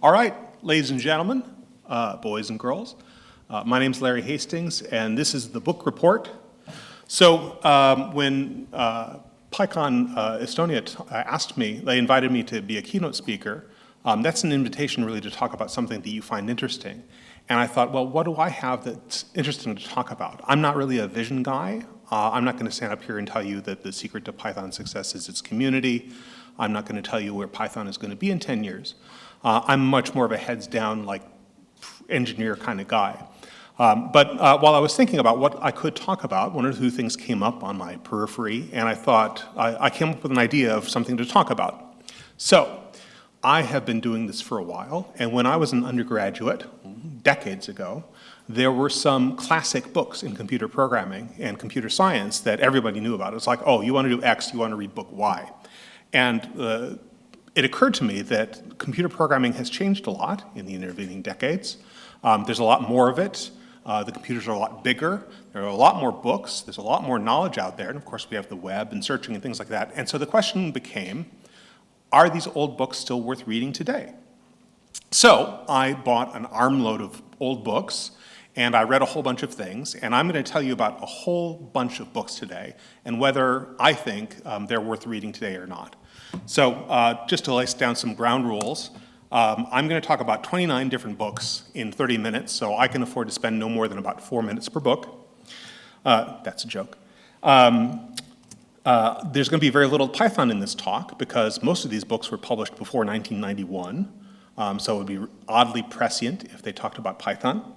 All right, ladies and gentlemen, boys and girls, my name's Larry Hastings, and this is the book report. So when PyCon Estonia asked me, they invited me to be a keynote speaker. That's an invitation really to talk about something that you find interesting. And I thought, well, what do I have that's interesting to talk about? I'm not really a vision guy. I'm not going to stand up here and tell you that the secret to Python success is its community. I'm not going to tell you where Python is going to be in 10 years. I'm much more of a heads down, like, engineer kind of guy. But while I was thinking about what I could talk about, one or two things came up on my periphery, and I thought, I came up with an idea of something to talk about. So I have been doing this for a while, and when I was an undergraduate, decades ago, there were some classic books in computer programming and computer science that everybody knew about. It's like, oh, you want to do X, you want to read book Y. And it occurred to me that computer programming has changed a lot in the intervening decades. There's a lot more of it. The computers are a lot bigger. There are a lot more books. There's a lot more knowledge out there. And of course, we have the web and searching and things like that. And so the question became, are these old books still worth reading today? So I bought an armload of old books, and I read a whole bunch of things. And I'm going to tell you about a whole bunch of books today and whether I think they're worth reading today or not. So just to lay down some ground rules, I'm going to talk about 29 different books in 30 minutes, so I can afford to spend no more than about 4 minutes per book. That's a joke. There's going to be very little Python in this talk because most of these books were published before 1991, so it would be oddly prescient if they talked about Python.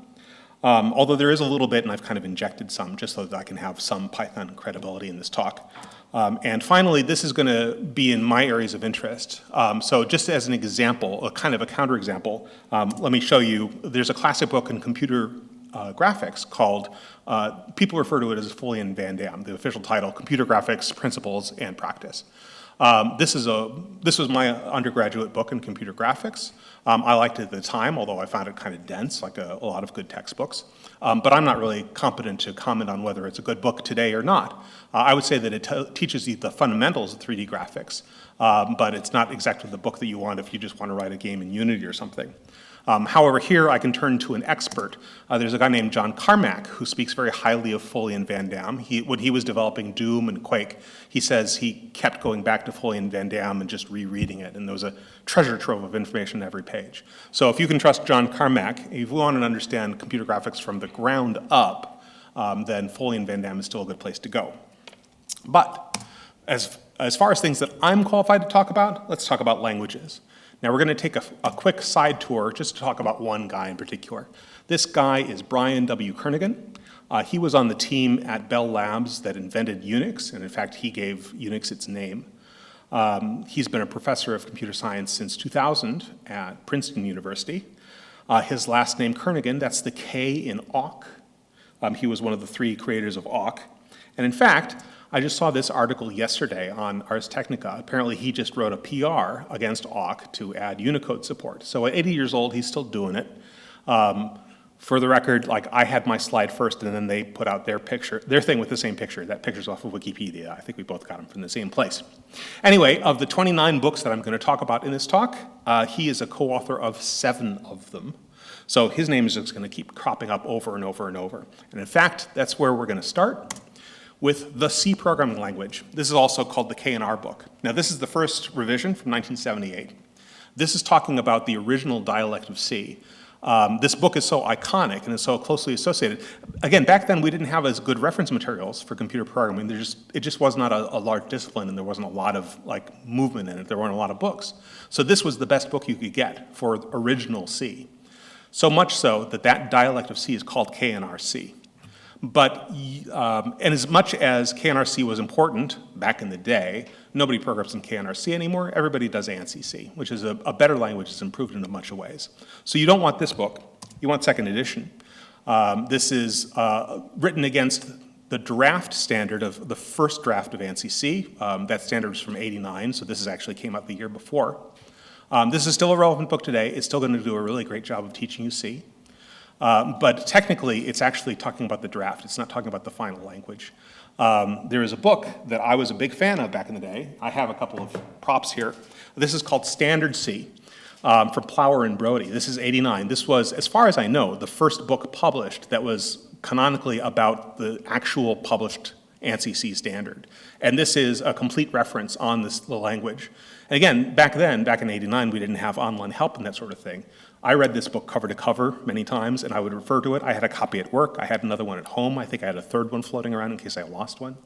Although there is a little bit, and I've kind of injected some just so that I can have some Python credibility in this talk. And finally, this is going to be in my areas of interest. So just as an example, a kind of a counterexample, let me show you, there's a classic book in computer graphics called, people refer to it as Foley and Van Dam, the official title, Computer Graphics, Principles and Practice. This was my undergraduate book in computer graphics. I liked it at the time, although I found it kind of dense, like a lot of good textbooks. But I'm not really competent to comment on whether it's a good book today or not. I would say that it teaches you the fundamentals of 3D graphics, but it's not exactly the book that you want if you just want to write a game in Unity or something. However, here I can turn to an expert. There's a guy named John Carmack who speaks very highly of Foley and Van Dam. When he was developing Doom and Quake, he says he kept going back to Foley and Van Dam and just rereading it, and there was a treasure trove of information on every page. So if you can trust John Carmack, if you want to understand computer graphics from the ground up, then Foley and Van Dam is still a good place to go. But as far as things that I'm qualified to talk about, let's talk about languages. Now we're going to take a quick side tour just to talk about one guy in particular. This guy is Brian W. Kernighan. He was on the team at Bell Labs that invented Unix, and in fact he gave Unix its name. He's been a professor of computer science since 2000 at Princeton University. His last name Kernighan, that's the K in awk. He was one of the 3 creators of awk. And in fact, I just saw this article yesterday on Ars Technica. Apparently he just wrote a PR against awk to add Unicode support. So at 80 years old, he's still doing it. For the record, like, I had my slide first and then they put out their thing with the same picture. That picture's off of Wikipedia. I think we both got them from the same place. Anyway, of the 29 books that I'm going to talk about in this talk, he is a co-author of 7 of them. So his name is just going to keep cropping up over and over and over. And in fact, that's where we're going to start, with the C programming language. This is also called the K&R book. Now this is the first revision from 1978. This is talking about the original dialect of C. This book is so iconic and is so closely associated. Again, back then we didn't have as good reference materials for computer programming. It just was not a large discipline, and there wasn't a lot of movement in it. There weren't a lot of books. So this was the best book you could get for original C. So much so that that dialect of C is called K&R C. But, and as much as K&R-C was important back in the day, nobody programs in K&R-C anymore. Everybody does ANSI-C, which is a better language. It's improved in a bunch of ways. So you don't want this book. You want second edition. This is written against the draft standard of the first draft of ANSI-C. That standard is from '89, so this actually came out the year before. This is still a relevant book today. It's still going to do a really great job of teaching you C. But technically, it's actually talking about the draft. It's not talking about the final language. There is a book that I was a big fan of back in the day. I have a couple of props here. This is called Standard C. from Plower and Brody. This is 89. This was, as far as I know, the first book published that was canonically about the actual published ANSI C standard. And this is a complete reference on the language. And again, back in 89, we didn't have online help and that sort of thing. I read this book cover to cover many times, and I would refer to it. I had a copy at work. I had another one at home. I think I had a third one floating around in case I lost one.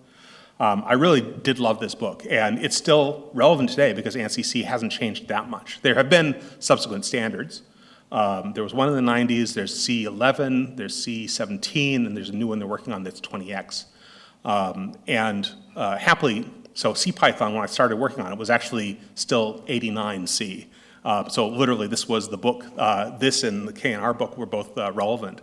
I really did love this book, and it's still relevant today because ANSI C hasn't changed that much. There have been subsequent standards. There was one in the 90s, there's C11, there's C17, and there's a new one they're working on that's 20X. Happily, so CPython, when I started working on it, was actually still 89C. So literally, this was the book. This and the K&R book were both relevant.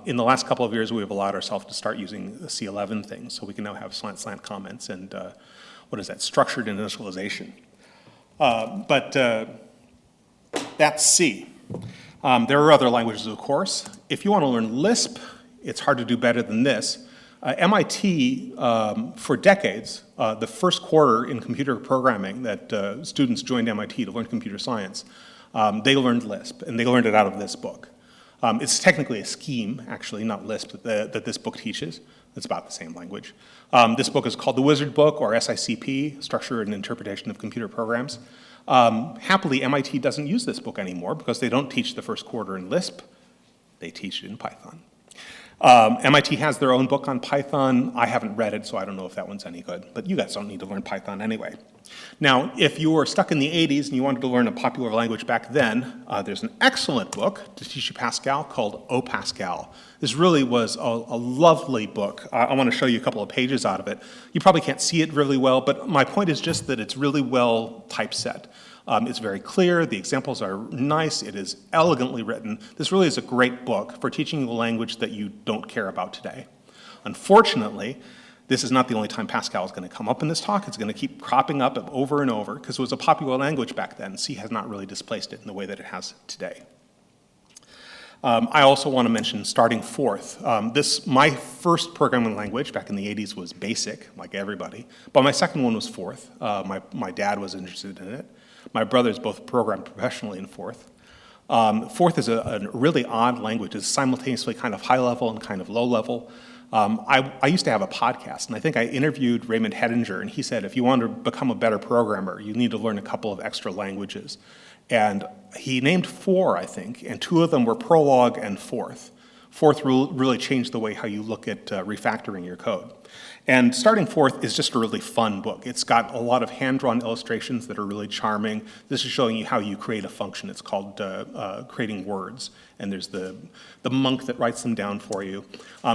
In the last couple of years, we have allowed ourselves to start using the C11 things, so we can now have slant comments and what is that, structured initialization. But that's C. There are other languages, of course. If you want to learn Lisp, it's hard to do better than this. MIT, for decades, the first quarter in computer programming that students joined MIT to learn computer science, they learned Lisp, and they learned it out of this book. It's technically a scheme, actually, not Lisp, that this book teaches. It's about the same language. This book is called The Wizard Book, or SICP, Structure and Interpretation of Computer Programs. Happily, MIT doesn't use this book anymore because they don't teach the first quarter in Lisp. They teach it in Python. MIT has their own book on Python. I haven't read it, so I don't know if that one's any good. But you guys don't need to learn Python anyway. Now, if you were stuck in the 80s and you wanted to learn a popular language back then, there's an excellent book to teach you Pascal called O Pascal. This really was a lovely book. I want to show you a couple of pages out of it. You probably can't see it really well, but my point is just that it's really well typeset. It's very clear, the examples are nice, it is elegantly written. This really is a great book for teaching you a language that you don't care about today. Unfortunately, this is not the only time Pascal is going to come up in this talk. It's going to keep cropping up over and over because it was a popular language back then. C has not really displaced it in the way that it has today. I also want to mention starting fourth. My first programming language back in the 80s was BASIC, like everybody, but my second one was Forth. My dad was interested in it. My brothers both programmed professionally in Forth. Forth is a really odd language. It's simultaneously kind of high level and kind of low level. I used to have a podcast, and I think I interviewed Raymond Hettinger, and he said, if you want to become a better programmer, you need to learn a couple of extra languages. And he named 4, I think, and 2 of them were Prolog and Forth. Forth really changed the way how you look at refactoring your code. And starting Forth is just a really fun book. It's got a lot of hand-drawn illustrations that are really charming. This is showing you how you create a function. It's called creating words. And there's the monk that writes them down for you.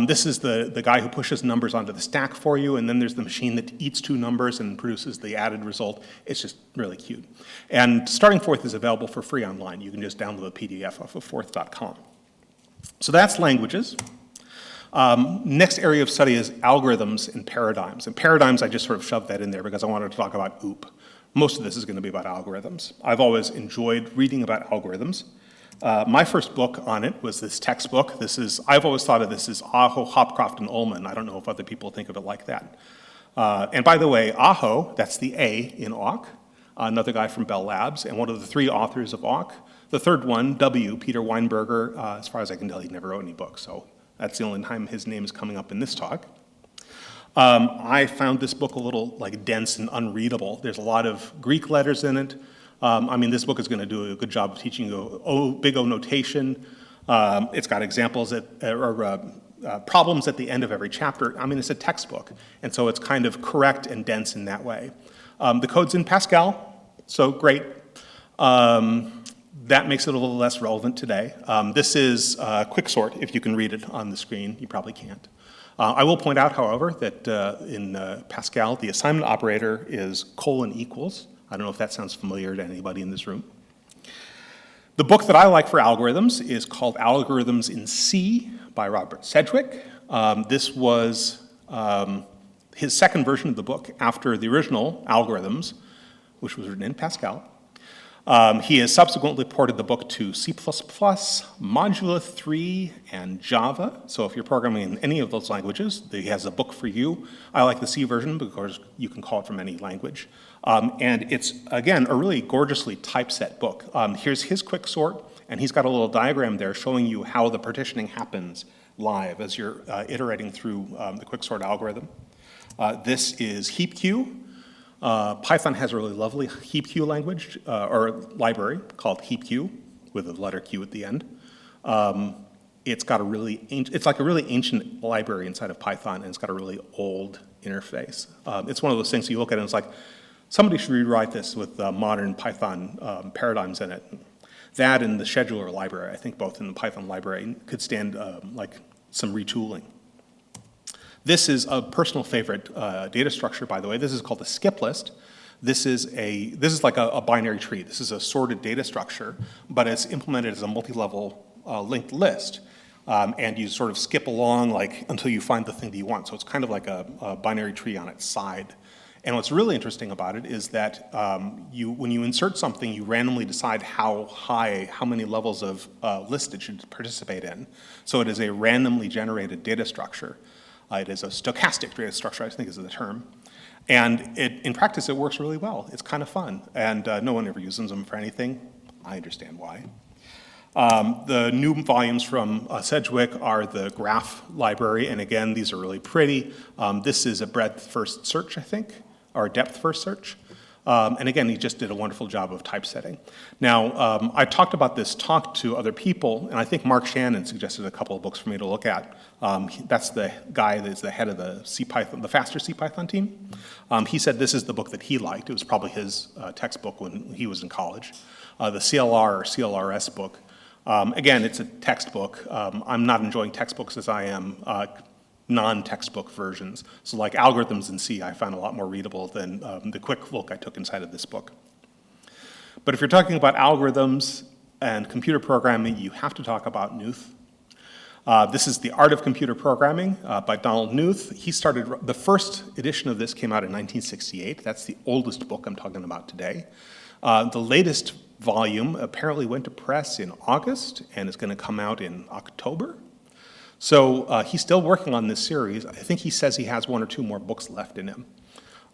This is the guy who pushes numbers onto the stack for you, and then there's the machine that eats 2 numbers and produces the added result. It's just really cute. And starting Forth is available for free online. You can just download a PDF off of forth.com. So that's languages. Next area of study is algorithms and paradigms. And paradigms, I just sort of shoved that in there because I wanted to talk about OOP. Most of this is going to be about algorithms. I've always enjoyed reading about algorithms. My first book on it was this textbook. I've always thought of this as Aho, Hopcroft, and Ullman. I don't know if other people think of it like that. And by the way, Aho, that's the A in awk, another guy from Bell Labs, and one of the 3 authors of awk. The third one, W, Peter Weinberger, as far as I can tell, he never wrote any books, so that's the only time his name is coming up in this talk. I found this book a little dense and unreadable. There's a lot of Greek letters in it. This book is going to do a good job of teaching you big O notation. It's got examples problems at the end of every chapter. It's a textbook, and so it's kind of correct and dense in that way. The code's in Pascal, so great. That makes it a little less relevant today. This is Quicksort, if you can read it on the screen. You probably can't. I will point out, however, that in Pascal, the assignment operator is : equals. I don't know if that sounds familiar to anybody in this room. The book that I like for algorithms is called Algorithms in C by Robert Sedgwick. This was his second version of the book after the original Algorithms, which was written in Pascal. He has subsequently ported the book to C++, Modula 3, and Java. So if you're programming in any of those languages, he has a book for you. I like the C version because you can call it from any language. And it's, again, a really gorgeously typeset book. Here's his quick sort, and he's got a little diagram there showing you how the partitioning happens live as you're iterating through the quicksort algorithm. This is heapq. Python has a really lovely heapq language, or library called heapq with a letter Q at the end. It's got a really it's like a really ancient library inside of Python, and it's got a really old interface. It's one of those things you look at and it's like, somebody should rewrite this with modern Python paradigms in it. That and the scheduler library, I think both in the Python library, could stand like some retooling. This is a personal favorite data structure, by the way. This is called a skip list. This is like a binary tree. This is a sorted data structure, but it's implemented as a multi-level linked list. And you sort of skip along like until you find the thing that you want. So it's kind of like a binary tree on its side. And what's really interesting about it is that when you insert something, you randomly decide how many levels of list it should participate in. So it is a randomly generated data structure. It is a stochastic data structure, I think is the term. And in practice, it works really well. It's kind of fun. And no one ever uses them for anything. I understand why. The new volumes from Sedgwick are the graph library. And again, these are really pretty. This is a breadth-first search, I think, or a depth-first search. And again, he just did a wonderful job of typesetting. Now, I talked about this talk to other people, and I think Mark Shannon suggested a couple of books for me to look at. That's the guy that's the head of the faster CPython team. He said this is the book that he liked. It was probably his textbook when he was in college. The CLR or CLRS book. Again, it's a textbook. I'm not enjoying textbooks as I am non-textbook versions. So like algorithms in C, I found a lot more readable than the quick look I took inside of this book. But if you're talking about algorithms and computer programming, you have to talk about Knuth. This is The Art of Computer Programming by Donald Knuth. He started, the first edition of this came out in 1968. That's the oldest book I'm talking about today. The latest volume apparently went to press in August and is going to come out in October. So he's still working on this series. I think he says he has one or two more books left in him.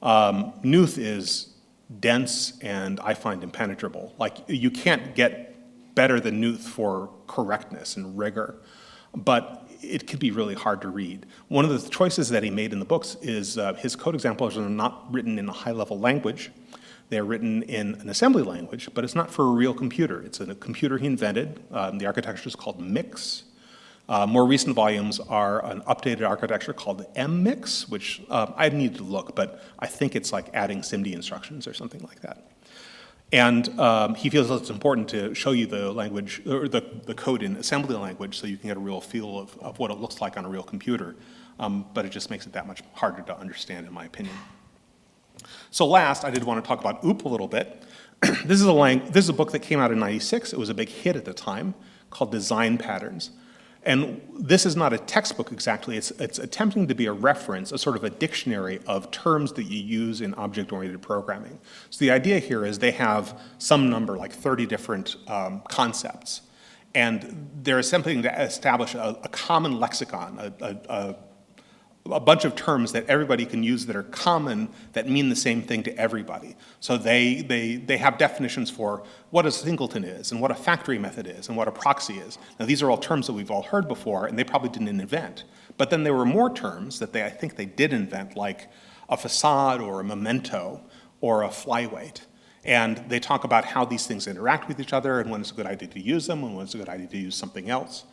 Knuth is dense and I find impenetrable. Like, you can't get better than Knuth for correctness and rigor, but it can be really hard to read. One of the choices that he made in the books is his code examples are not written in a high-level language. They're written in an assembly language, but it's not for a real computer. It's a computer he invented. The architecture is called MIX. More recent volumes are an updated architecture called MMix, which I need to look, but I think it's like adding SIMD instructions or something like that. And he feels it's important to show you the language, or the code in assembly language so you can get a real feel of what it looks like on a real computer. But it just makes it that much harder to understand, in my opinion. So last, I did want to talk about OOP a little bit. This is a book that came out in '96. It was a big hit at the time, called Design Patterns. And this is not a textbook exactly. It's attempting to be a reference, a sort of a dictionary of terms that you use in object-oriented programming. So the idea here is they have some number, like 30 different concepts. And they're attempting to establish a common lexicon, a bunch of terms that everybody can use that are common, that mean the same thing to everybody. So they have definitions for what a singleton is, and what a factory method is, and what a proxy is. Now these are all terms that we've all heard before, and they probably didn't invent. But then there were more terms that I think they did invent, like a facade, or a memento, or a flyweight. And they talk about how these things interact with each other, and when it's a good idea to use them, and when it's a good idea to use something else.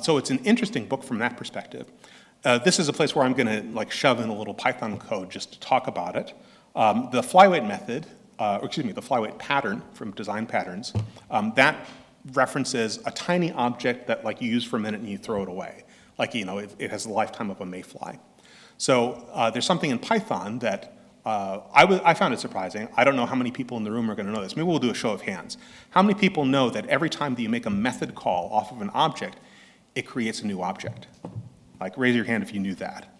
So it's an interesting book from that perspective. This is a place where I'm going to shove in a little Python code just to talk about it. The flyweight method, the flyweight pattern from Design Patterns, that references a tiny object that you use for a minute and you throw it away. It has the lifetime of a mayfly. So there's something in Python that I found it surprising. I don't know how many people in the room are going to know this. Maybe we'll do a show of hands. How many people know that every time that you make a method call off of an object, it creates a new object? Raise your hand if you knew that.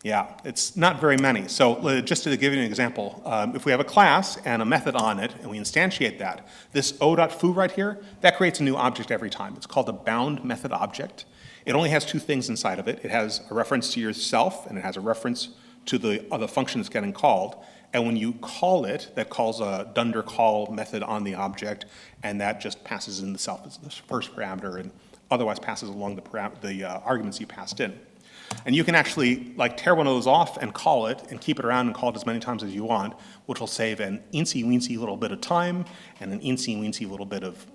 Yeah, it's not very many. So just to give you an example, if we have a class and a method on it, and we instantiate that, this o.foo right here, that creates a new object every time. It's called a bound method object. It only has two things inside of it. It has a reference to yourself, and it has a reference to the other function that's getting called. And when you call it, that calls a dunder call method on the object, and that just passes in the self as the first parameter, and otherwise passes along the arguments you passed in. And you can actually tear one of those off and call it and keep it around and call it as many times as you want, which will save an eensy-weensy little bit of time and an eensy-weensy little bit of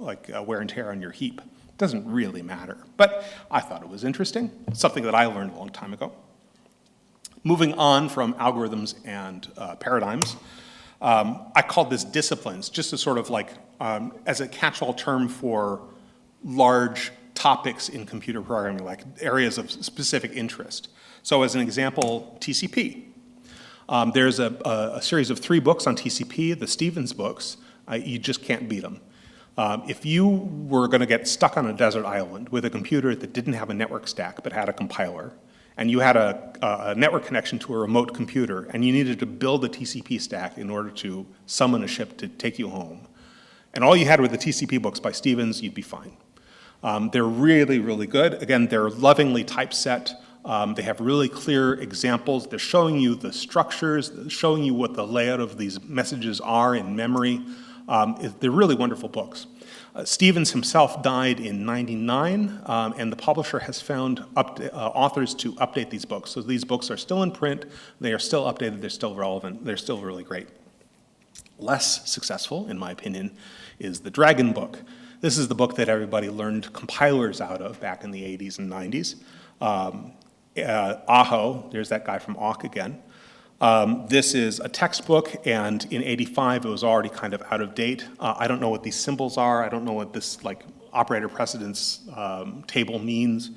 wear and tear on your heap. It doesn't really matter, but I thought it was interesting, something that I learned a long time ago. Moving on from algorithms and paradigms, I called this disciplines, just to sort of as a catch-all term for large topics in computer programming, like areas of specific interest. So as an example, TCP. There's a series of 3 books on TCP, the Stevens books. You just can't beat them. If you were going to get stuck on a desert island with a computer that didn't have a network stack but had a compiler, and you had a network connection to a remote computer, and you needed to build a TCP stack in order to summon a ship to take you home, and all you had were the TCP books by Stevens, you'd be fine. They're really, really good. Again, they're lovingly typeset. They have really clear examples. They're showing you the structures, showing you what the layout of these messages are in memory. They're really wonderful books. Stevens himself died in '99, and the publisher has found authors to update these books. So these books are still in print, they are still updated, they're still relevant, they're still really great. Less successful, in my opinion, is the Dragon book. This is the book that everybody learned compilers out of back in the 80s and 90s. Aho, there's that guy from Awk again. This is a textbook, and in '85 it was already kind of out of date. I don't know what these symbols are. I don't know what this operator precedence table means.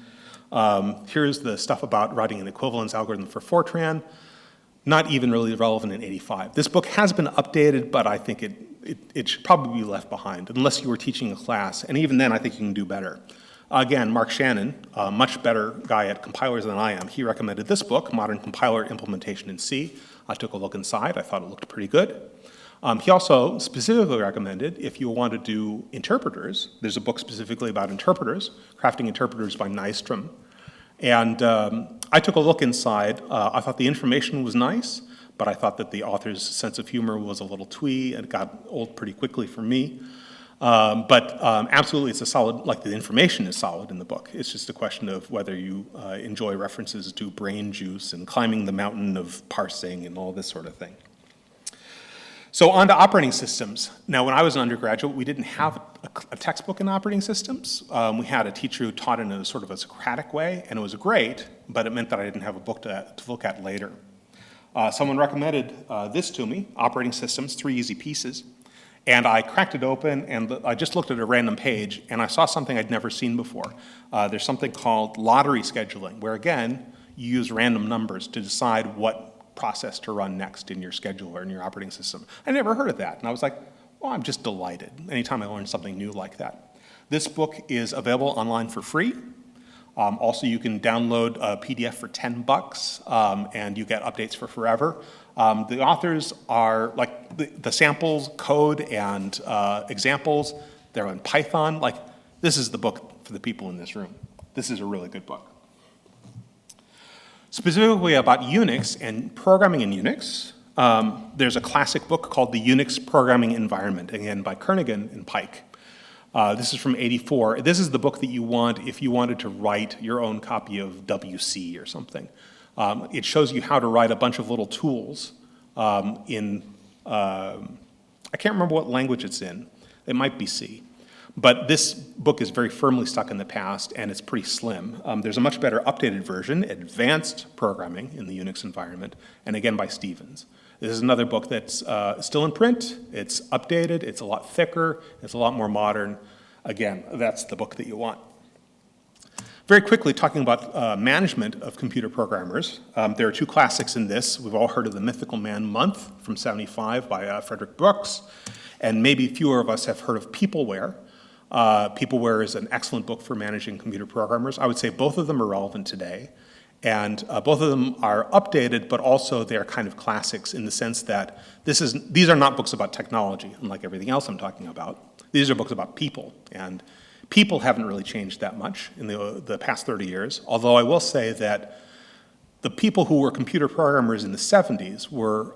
Here's the stuff about writing an equivalence algorithm for Fortran. Not even really relevant in '85. This book has been updated, but I think it should probably be left behind, unless you were teaching a class, and even then I think you can do better. Again, Mark Shannon, a much better guy at compilers than I am, he recommended this book, Modern Compiler Implementation in C. I took a look inside, I thought it looked pretty good. He also specifically recommended, if you want to do interpreters, there's a book specifically about interpreters, Crafting Interpreters by Nystrom. And I took a look inside. I thought the information was nice, but I thought that the author's sense of humor was a little twee and it got old pretty quickly for me. But absolutely it's a solid, the information is solid in the book. It's just a question of whether you enjoy references to brain juice and climbing the mountain of parsing and all this sort of thing. So on to operating systems. Now, when I was an undergraduate, we didn't have a textbook in operating systems. We had a teacher who taught in a sort of a Socratic way, and it was great, but it meant that I didn't have a book to look at later. Someone recommended this to me, Operating Systems, 3 Easy Pieces. And I cracked it open, and I just looked at a random page, and I saw something I'd never seen before. There's something called lottery scheduling, where again, you use random numbers to decide what process to run next in your scheduler, in your operating system. I never heard of that, and I was like, well, I'm just delighted anytime I learn something new like that. This book is available online for free. Also, you can download a PDF for $10, and you get updates for forever. The authors are, the samples, code, and examples, they're in Python. This is the book for the people in this room. This is a really good book. Specifically about Unix and programming in Unix, there's a classic book called The Unix Programming Environment, again by Kernighan and Pike. This is from '84. This is the book that you want if you wanted to write your own copy of WC or something. It shows you how to write a bunch of little tools in, I can't remember what language it's in. It might be C. But this book is very firmly stuck in the past, and it's pretty slim. There's a much better updated version, Advanced Programming in the Unix Environment, and again by Stevens. This is another book that's still in print. It's updated. It's a lot thicker. It's a lot more modern. Again, that's the book that you want. Very quickly, talking about management of computer programmers, there are 2 classics in this. We've all heard of The Mythical Man Month from '75 by Frederick Brooks, and maybe fewer of us have heard of Peopleware. Peopleware is an excellent book for managing computer programmers. I would say both of them are relevant today. And both of them are updated, but also they're kind of classics in the sense that these are not books about technology, unlike everything else I'm talking about. These are books about people, and people haven't really changed that much in the past 30 years, although I will say that the people who were computer programmers in the 70s were,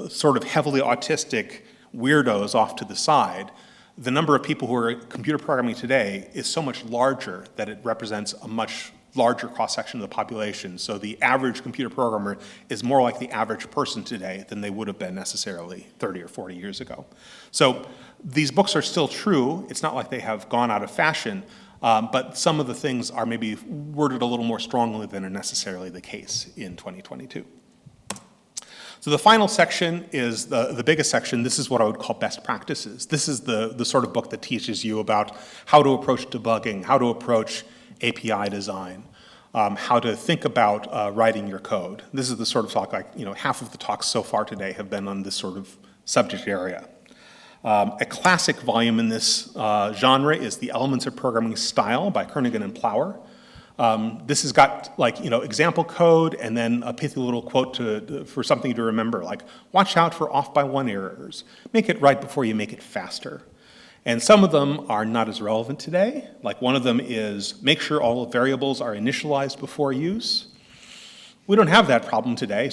sort of heavily autistic weirdos off to the side. The number of people who are computer programming today is so much larger that it represents a much larger cross-section of the population. So the average computer programmer is more like the average person today than they would have been necessarily 30 or 40 years ago. So these books are still true. It's not like they have gone out of fashion, but some of the things are maybe worded a little more strongly than are necessarily the case in 2022. So the final section is the biggest section. This is what I would call best practices. This is the sort of book that teaches you about how to approach debugging, how to approach API design, how to think about writing your code. This is the sort of talk, half of the talks so far today have been on this sort of subject area. A classic volume in this genre is The Elements of Programming Style by Kernighan and Plower. This has got example code and then a pithy little quote for something to remember, like watch out for off by one errors. Make it right before you make it faster. And some of them are not as relevant today. Like one of them is make sure all variables are initialized before use. We don't have that problem today.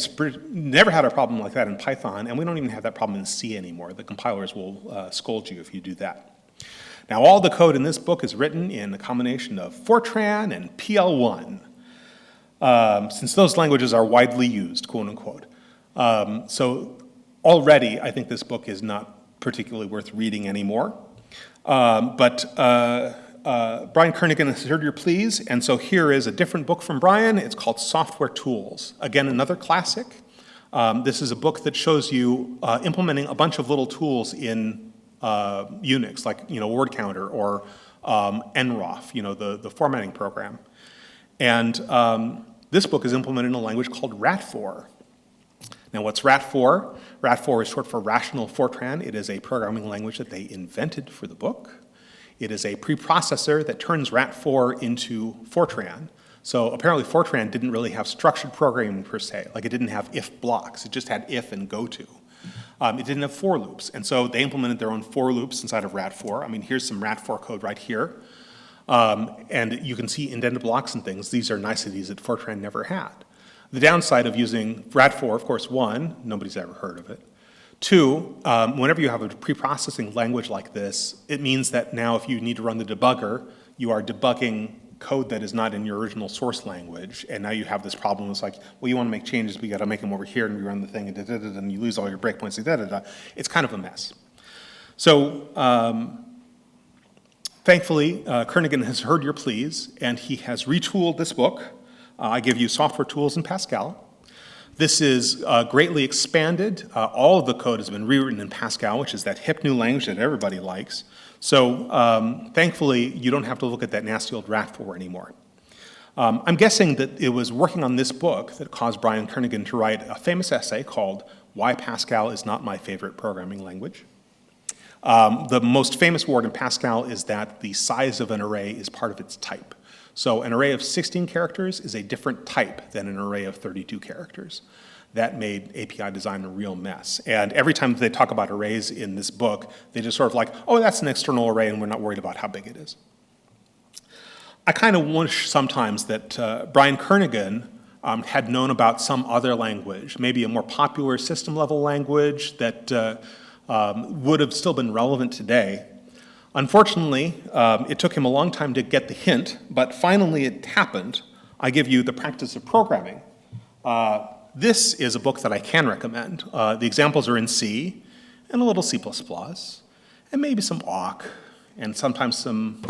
Never had a problem like that in Python, and we don't even have that problem in C anymore. The compilers will scold you if you do that. Now, all the code in this book is written in a combination of Fortran and PL1, since those languages are widely used, quote unquote. So already, I think this book is not particularly worth reading anymore. But Brian Kernighan has heard your pleas, and so here is a different book from Brian. It's called Software Tools. Again, another classic. This is a book that shows you implementing a bunch of little tools in Unix, like word counter or nroff, the formatting program. And this book is implemented in a language called RAT4. Now, what's RAT4? RAT4 is short for Rational Fortran. It is a programming language that they invented for the book. It is a preprocessor that turns RAT4 into Fortran. So apparently Fortran didn't really have structured programming per se. Like it didn't have if blocks. It just had if and goto. It didn't have for loops. And so they implemented their own for loops inside of RAT4. I mean, here's some RAT4 code right here. And you can see indented blocks and things. These are niceties that Fortran never had. The downside of using RAT4, of course, one, nobody's ever heard of it. Two, whenever you have a preprocessing language like this, it means that now if you need to run the debugger, you are debugging code that is not in your original source language, and now you have this problem. It's like, well, you want to make changes, but you got to make them over here and rerun the thing, and you lose all your breakpoints, It's kind of a mess. So thankfully, Kernighan has heard your pleas, and he has retooled this book. I give you software tools in Pascal. This is greatly expanded. All of the code has been rewritten in Pascal, which is that hip new language that everybody likes. So thankfully, you don't have to look at that nasty old RAT4 anymore. I'm guessing that it was working on this book that caused Brian Kernighan to write a famous essay called Why Pascal is Not My Favorite Programming Language. The most famous word in Pascal is that the size of an array is part of its type. So an array of 16 characters is a different type than an array of 32 characters. That made API design a real mess. And every time they talk about arrays in this book, they just sort of like, oh, that's an external array and we're not worried about how big it is. I kind of wish sometimes that Brian Kernighan had known about some other language, maybe a more popular system level language that would have still been relevant today. Unfortunately, it took him a long time to get the hint, but finally it happened. I give you The Practice of Programming. This is a book that I can recommend. The examples are in C, and a little C++, and maybe some awk, and sometimes some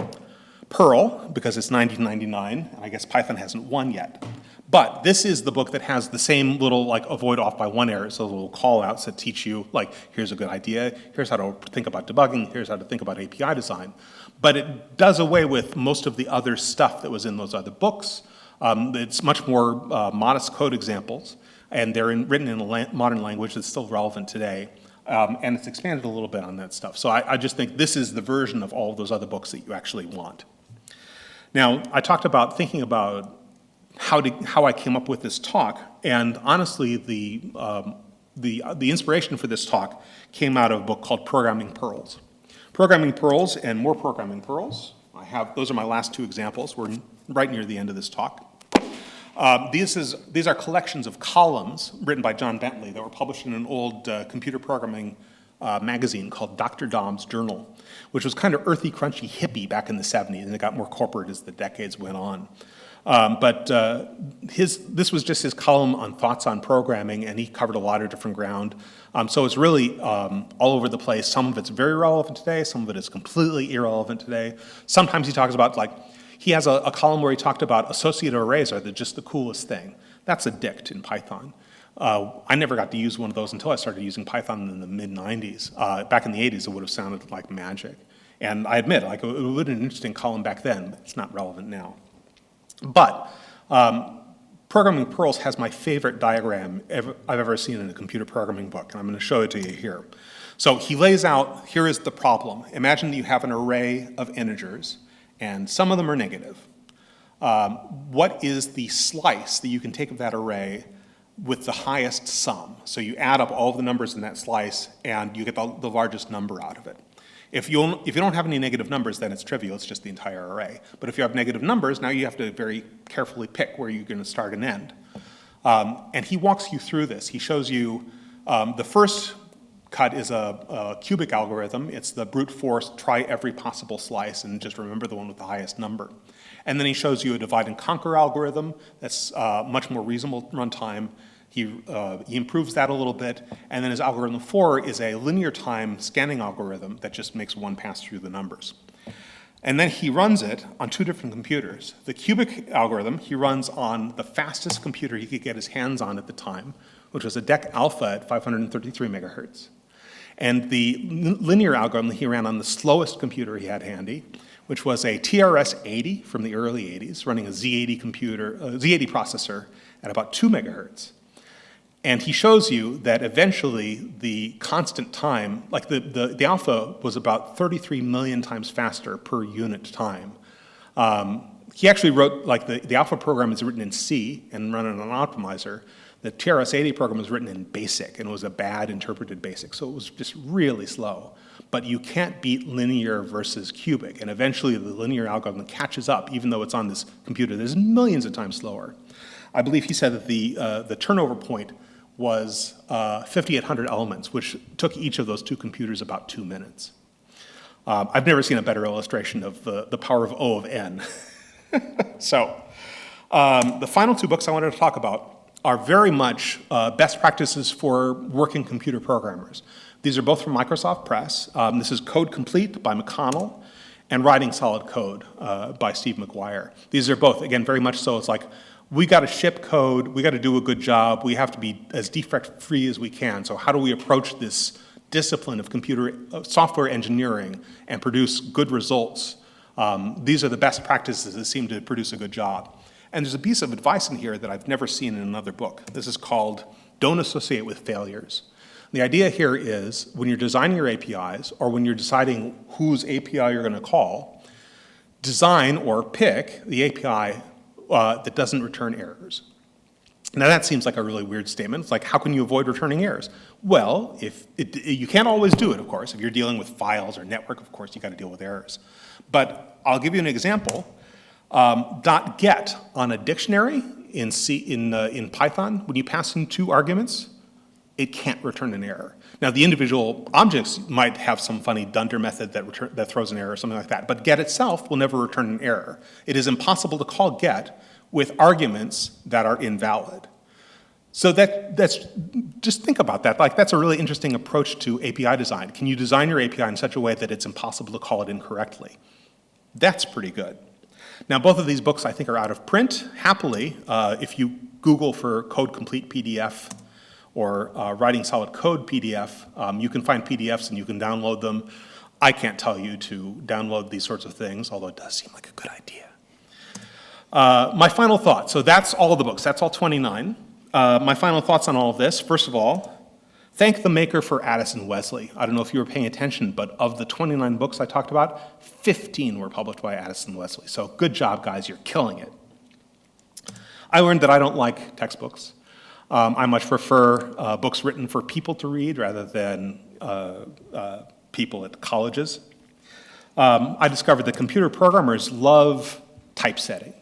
Perl, because it's 1999, and I guess Python hasn't won yet. But this is the book that has the same little avoid off by one error, so little call outs that teach you here's a good idea, here's how to think about debugging, here's how to think about API design. But it does away with most of the other stuff that was in those other books. It's much more modest code examples, and they're written in a modern language that's still relevant today. And it's expanded a little bit on that stuff. So I just think this is the version of all of those other books that you actually want. Now, I talked about thinking about how I came up with this talk. And honestly, the inspiration for this talk came out of a book called Programming Pearls. Programming Pearls and More Programming Pearls. Those are my last two examples. We're right near the end of this talk. These are collections of columns written by John Bentley that were published in an old computer programming magazine called Dr. Dom's Journal, which was kind of earthy, crunchy, hippie back in the 70s, and it got more corporate as the decades went on. This was just his column on thoughts on programming, and he covered a lot of different ground. So it's really all over the place. Some of it's very relevant today, some of it is completely irrelevant today. Sometimes he talks about, like, he has a column where he talked about associative arrays are just the coolest thing. That's a dict in Python. I never got to use one of those until I started using Python in the mid-90s. Back in the 80s, it would have sounded like magic. And I admit, like, it would have been an interesting column back then, but it's not relevant now. But Programming Pearls has my favorite diagram I've ever seen in a computer programming book, and I'm going to show it to you here. So he lays out, here is the problem. Imagine that you have an array of integers, and some of them are negative. What is the slice that you can take of that array with the highest sum? So you add up all of the numbers in that slice, and you get the largest number out of it. If you don't have any negative numbers, then it's trivial, it's just the entire array. But if you have negative numbers, now you have to very carefully pick where you're going to start and end. And he walks you through this. He shows you, the first cut is a cubic algorithm. It's the brute force, try every possible slice and just remember the one with the highest number. And then he shows you a divide and conquer algorithm that's much more reasonable runtime. He improves that a little bit, and then his algorithm 4 is a linear time scanning algorithm that just makes one pass through the numbers. And then he runs it on two different computers. The cubic algorithm he runs on the fastest computer he could get his hands on at the time, which was a DEC Alpha at 533 megahertz. And the linear algorithm he ran on the slowest computer he had handy, which was a TRS-80 from the early 80s, running a Z80 Z80 processor at about 2 megahertz. And he shows you that eventually the constant time, like the alpha was about 33 million times faster per unit time. He actually wrote, like, the alpha program is written in C and run on an optimizer. The TRS-80 program was written in BASIC, and it was a bad interpreted BASIC, so it was just really slow. But you can't beat linear versus cubic, and eventually the linear algorithm catches up, even though it's on this computer that is millions of times slower. I believe he said that the turnover point was 5,800 elements, which took each of those two computers about 2 minutes. I've never seen a better illustration of the power of O of n. So the final two books I wanted to talk about are very much best practices for working computer programmers. These are both from Microsoft Press. This is Code Complete by McConnell and Writing Solid Code by Steve McGuire. These are both, again, very much so, it's like, we got to ship code, we got to do a good job, we have to be as defect-free as we can. So how do we approach this discipline of computer software engineering and produce good results? These are the best practices that seem to produce a good job. And there's a piece of advice in here that I've never seen in another book. This is called Don't Associate with Failures. The idea here is when you're designing your APIs or when you're deciding whose API you're going to call, design or pick the API that doesn't return errors. Now that seems like a really weird statement. It's like, how can you avoid returning errors? Well, you can't always do it, of course. If you're dealing with files or network, of course, you got to deal with errors. But I'll give you an example. .get on a dictionary in Python, when you pass in two arguments, it can't return an error. Now, the individual objects might have some funny dunder method that throws an error or something like that, but get itself will never return an error. It is impossible to call get with arguments that are invalid. So that's just think about that. Like, that's a really interesting approach to API design. Can you design your API in such a way that it's impossible to call it incorrectly? That's pretty good. Now, both of these books, I think, are out of print. Happily, if you Google for Code Complete PDF or Writing Solid Code PDF, you can find PDFs and you can download them. I can't tell you to download these sorts of things, although it does seem like a good idea. My final thought, so that's all of the books, that's all 29. My final thoughts on all of this, first of all, thank the maker for Addison Wesley. I don't know if you were paying attention, but of the 29 books I talked about, 15 were published by Addison Wesley. So good job, guys, you're killing it. I learned that I don't like textbooks. I much prefer books written for people to read rather than people at colleges. I discovered that computer programmers love typesetting.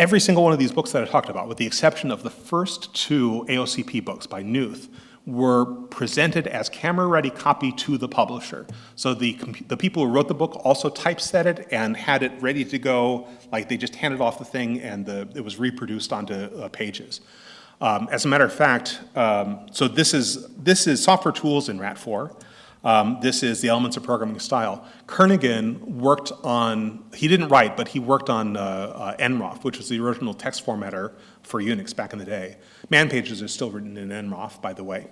Every single one of these books that I talked about, with the exception of the first two AOCP books by Knuth, were presented as camera-ready copy to the publisher. So the people who wrote the book also typeset it and had it ready to go, like they just handed off the thing and it was reproduced onto pages. As a matter of fact, so this is software tools in RAT4. This is the elements of programming style. Kernighan worked on, he didn't write, but he worked on NROF, which was the original text formatter for Unix back in the day. Man pages are still written in NROF, by the way.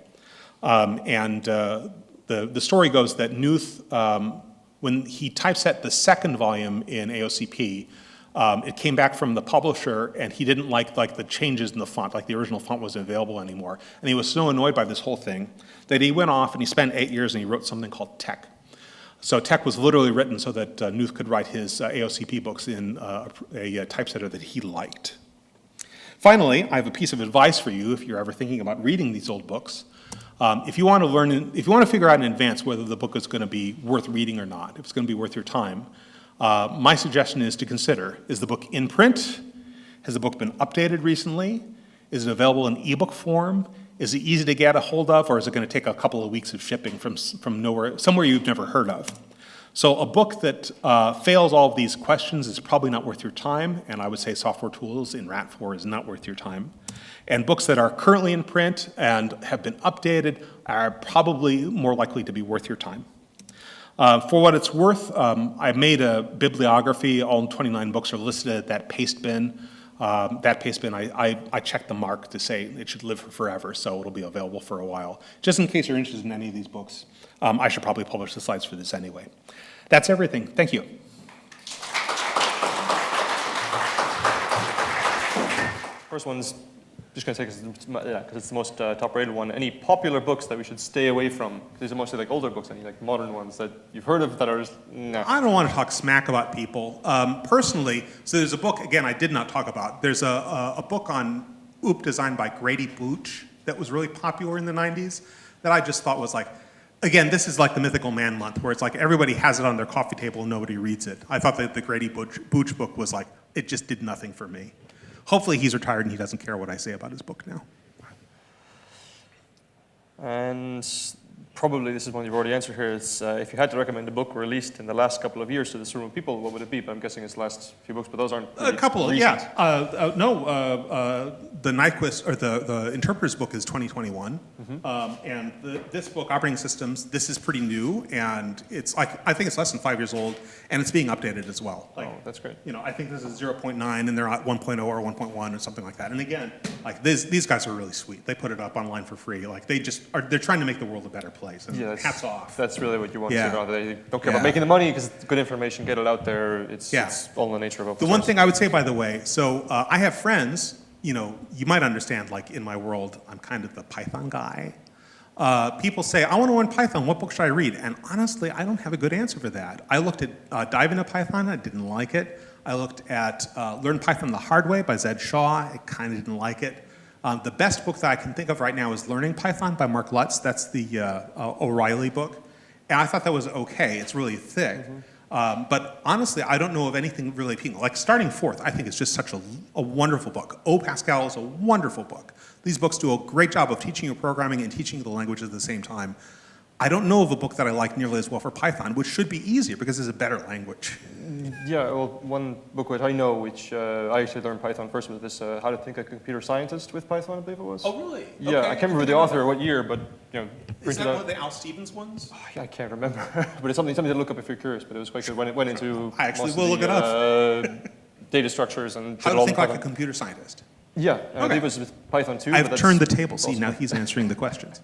The story goes that Knuth, when he typeset the second volume in AOCP, it came back from the publisher, and he didn't like the changes in the font, like the original font wasn't available anymore. And he was so annoyed by this whole thing that he went off and he spent 8 years and he wrote something called Tech. So Tech was literally written so that Knuth could write his AOCP books in a typesetter that he liked. Finally, I have a piece of advice for you if you're ever thinking about reading these old books. If you want to figure out in advance whether the book is going to be worth reading or not, if it's going to be worth your time, my suggestion is to consider, is the book in print? Has the book been updated recently? Is it available in ebook form? Is it easy to get a hold of, or is it going to take a couple of weeks of shipping from somewhere you've never heard of? So a book that fails all of these questions is probably not worth your time, and I would say software tools in RAT4 is not worth your time. And books that are currently in print and have been updated are probably more likely to be worth your time. For what it's worth, I made a bibliography. All 29 books are listed at that paste bin. That paste bin, I checked the mark to say it should live forever, so it'll be available for a while. Just in case you're interested in any of these books, I should probably publish the slides for this anyway. That's everything. Thank you. First one's just going to say because it's the most top-rated one. Any popular books that we should stay away from? These are mostly like older books, any like modern ones that you've heard of that are just, no. I don't want to talk smack about people. Personally, so there's a book, again, I did not talk about. There's a book on OOP designed by Grady Booch that was really popular in the 90s that I just thought was like, again, this is like the Mythical Man month, where it's like everybody has it on their coffee table and nobody reads it. I thought that the Grady Booch book was like, it just did nothing for me. Hopefully he's retired and he doesn't care what I say about his book now. And probably this is one you've already answered here. It's if you had to recommend a book released in the last couple of years to this room of people, what would it be? But I'm guessing it's the last few books, but those aren't really a couple, recent. Yeah. The Nyquist, or the Interpreter's book is 2021. Mm-hmm. And this book, Operating Systems, this is pretty new, and it's like, I think it's less than 5 years old, and it's being updated as well. Like, oh, that's great. You know, I think this is 0.9, and they're at 1.0 or 1.1 or something like that. And again, like these guys are really sweet. They put it up online for free. Like they're trying to make the world a better place. And yeah, hats off. That's really what you want to see about. They don't care about making the money because good information, get it out there. It's all in the nature of open source. The one thing I would say, by the way, so I have friends, you know, you might understand, like in my world, I'm kind of the Python guy. People say, I want to learn Python, what book should I read? And honestly, I don't have a good answer for that. I looked at Dive into Python, I didn't like it. I looked at Learn Python the Hard Way by Zed Shaw, I kind of didn't like it. The best book that I can think of right now is Learning Python by Mark Lutz. That's the O'Reilly book. And I thought that was okay. It's really thick. Mm-hmm. But honestly, I don't know of anything really appealing. Like Starting Forth, I think is just such a wonderful book. O Pascal is a wonderful book. These books do a great job of teaching you programming and teaching you the language at the same time. I don't know of a book that I like nearly as well for Python, which should be easier because it's a better language. Yeah, well, one book which I know, which I actually learned Python first, was this How to Think a Computer Scientist with Python, I believe it was. Oh, really? Yeah, okay. I can't remember the author or what year, but you know. Is that one of the Al Stevens ones? Oh, yeah, I can't remember, but it's something to look up if you're curious. But it was quite good when it went into. I actually will look it up. Data structures and. How to think like a computer scientist. Yeah, I believe it was with Python too. I've turned the table. See, now he's answering the questions.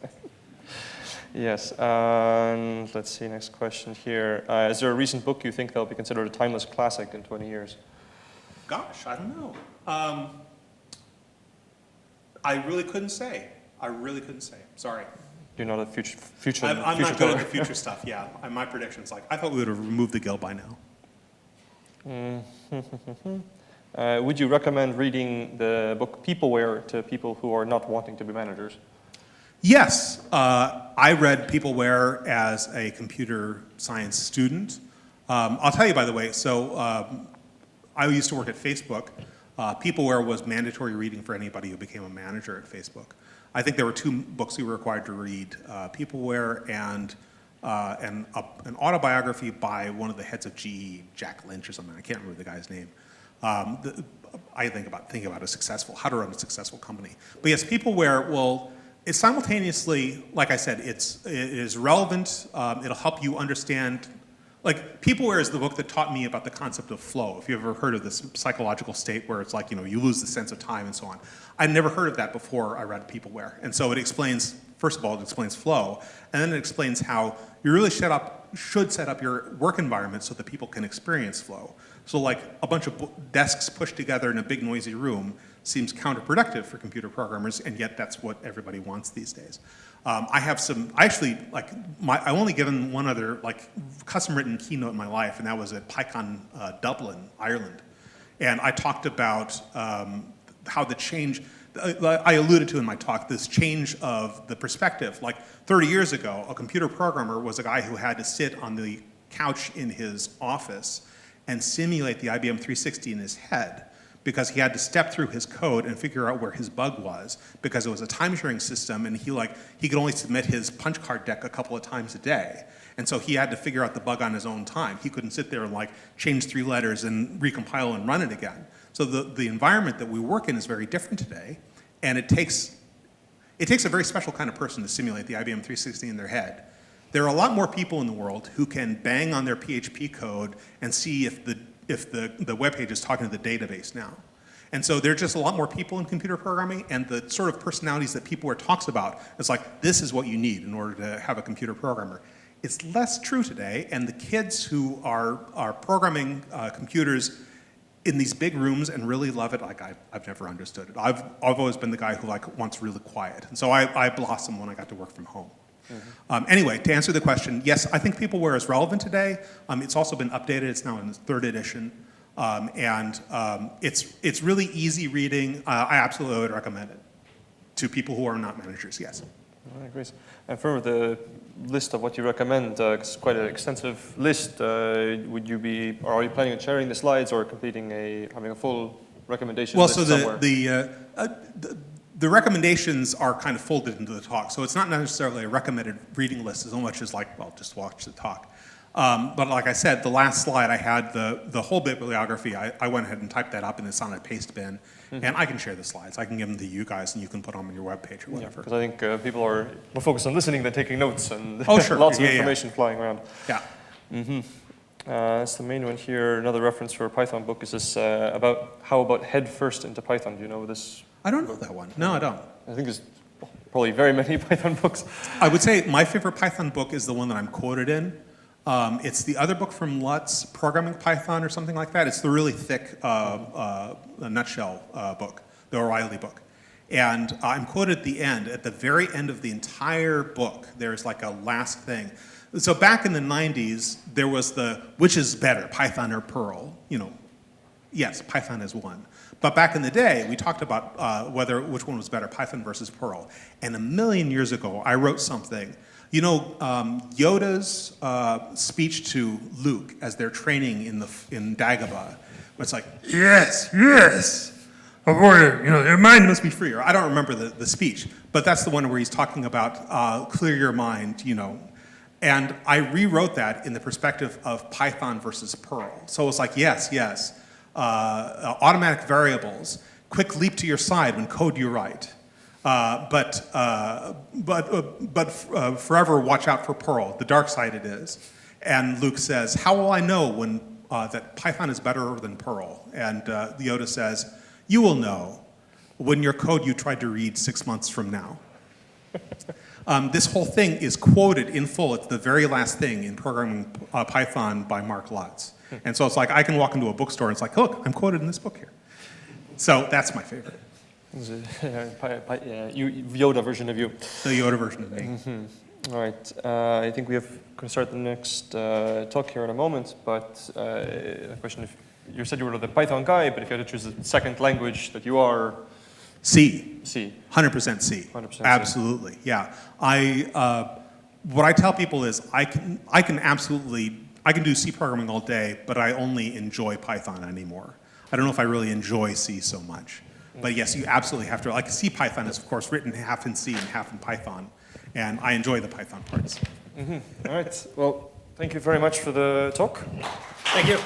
Yes, and let's see, next question here. Is there a recent book you think that will be considered a timeless classic in 20 years? Gosh, I don't know. I really couldn't say. Sorry. You're not a future. I'm not good at the future stuff, yeah. My prediction's like, I thought we would have removed the GIL by now. Would you recommend reading the book Peopleware to people who are not wanting to be managers? Yes, I read Peopleware as a computer science student. I'll tell you, by the way, so I used to work at Facebook. Peopleware was mandatory reading for anybody who became a manager at Facebook. I think there were 2 books you were required to read, Peopleware and an autobiography by one of the heads of GE, Jack Lynch or something. I can't remember the guy's name. I think about how to run a successful company. But yes, Peopleware it's simultaneously, like I said, it is relevant. It'll help you understand. Like, Peopleware is the book that taught me about the concept of flow. If you've ever heard of this psychological state where it's like, you lose the sense of time and so on. I'd never heard of that before I read Peopleware. And so it explains, first of all, it explains flow, and then it explains how you really should set up your work environment so that people can experience flow. So like a bunch of desks pushed together in a big noisy room seems counterproductive for computer programmers, and yet that's what everybody wants these days. I've only given one other custom-written keynote in my life, and that was at PyCon Dublin, Ireland. And I talked about how the change, I alluded to in my talk, this change of the perspective. Like 30 years ago, a computer programmer was a guy who had to sit on the couch in his office and simulate the IBM 360 in his head, because he had to step through his code and figure out where his bug was, because it was a time-sharing system, and he could only submit his punch card deck a couple of times a day. And so he had to figure out the bug on his own time. He couldn't sit there and change 3 letters and recompile and run it again. So the environment that we work in is very different today, and it takes a very special kind of person to simulate the IBM 360 in their head. There are a lot more people in the world who can bang on their PHP code and see if the web page is talking to the database now. And so there are just a lot more people in computer programming, and the sort of personalities that Peopleware talks about, it's like, this is what you need in order to have a computer programmer. It's less true today, and the kids who are programming computers in these big rooms and really love it, I've never understood it. I've always been the guy who wants really quiet. And so I blossomed when I got to work from home. Mm-hmm. Anyway, to answer the question, yes, I think Peopleware is relevant today. It's also been updated. It's now in its 3rd edition. It's really easy reading. I absolutely would recommend it to people who are not managers, yes. All right, great. And for the list of what you recommend, it's quite an extensive list. Are you planning on sharing the slides or having a full recommendation list somewhere? The recommendations are kind of folded into the talk, so it's not necessarily a recommended reading list as much as just watch the talk. But like I said, the last slide I had the whole bibliography. I went ahead and typed that up, and it's on a paste bin, and I can share the slides. I can give them to you guys, and you can put them on your webpage or whatever. Because I think people are more focused on listening than taking notes, and sure. lots of information flying around. Yeah. Mm-hmm. That's the main one here. Another reference for a Python book is this how about head first into Python? Do you know this? I don't know that one. No, I don't. I think there's probably very many Python books. I would say my favorite Python book is the one that I'm quoted in. It's the other book from Lutz, Programming Python or something like that. It's the really thick nutshell book, the O'Reilly book. And I'm quoted at the very end of the entire book, there's a last thing. So back in the 90s, there was which is better, Python or Perl? Yes, Python is one. But back in the day, we talked about which one was better, Python versus Perl. And a million years ago, I wrote something. Yoda's speech to Luke as they're training in Dagobah, it's like, yes, your mind must be free. Or I don't remember the speech, but that's the one where he's talking about clear your mind, And I rewrote that in the perspective of Python versus Perl. So it's like, yes. Automatic variables, quick leap to your side when code you write. But forever watch out for Perl, the dark side it is. And Luke says, how will I know when that Python is better than Perl? And Yoda says, you will know when your code you tried to read 6 months from now. This whole thing is quoted in full. It's the very last thing in Programming Python by Mark Lutz. And so it's like I can walk into a bookstore and it's like, look, I'm quoted in this book here. So that's my favorite. Yoda version of you. The Yoda version of me. Mm-hmm. All right. I think we can start the next talk here in a moment, but a question you said you were the Python guy, but if you had to choose a second language that you are, C. C. 100% C. 100% C. Absolutely, yeah. What I tell people is I can do C programming all day, but I only enjoy Python anymore. I don't know if I really enjoy C so much. But yes, you absolutely have to, like C Python is of course written half in C and half in Python, and I enjoy the Python parts. All right, well, thank you very much for the talk. Thank you.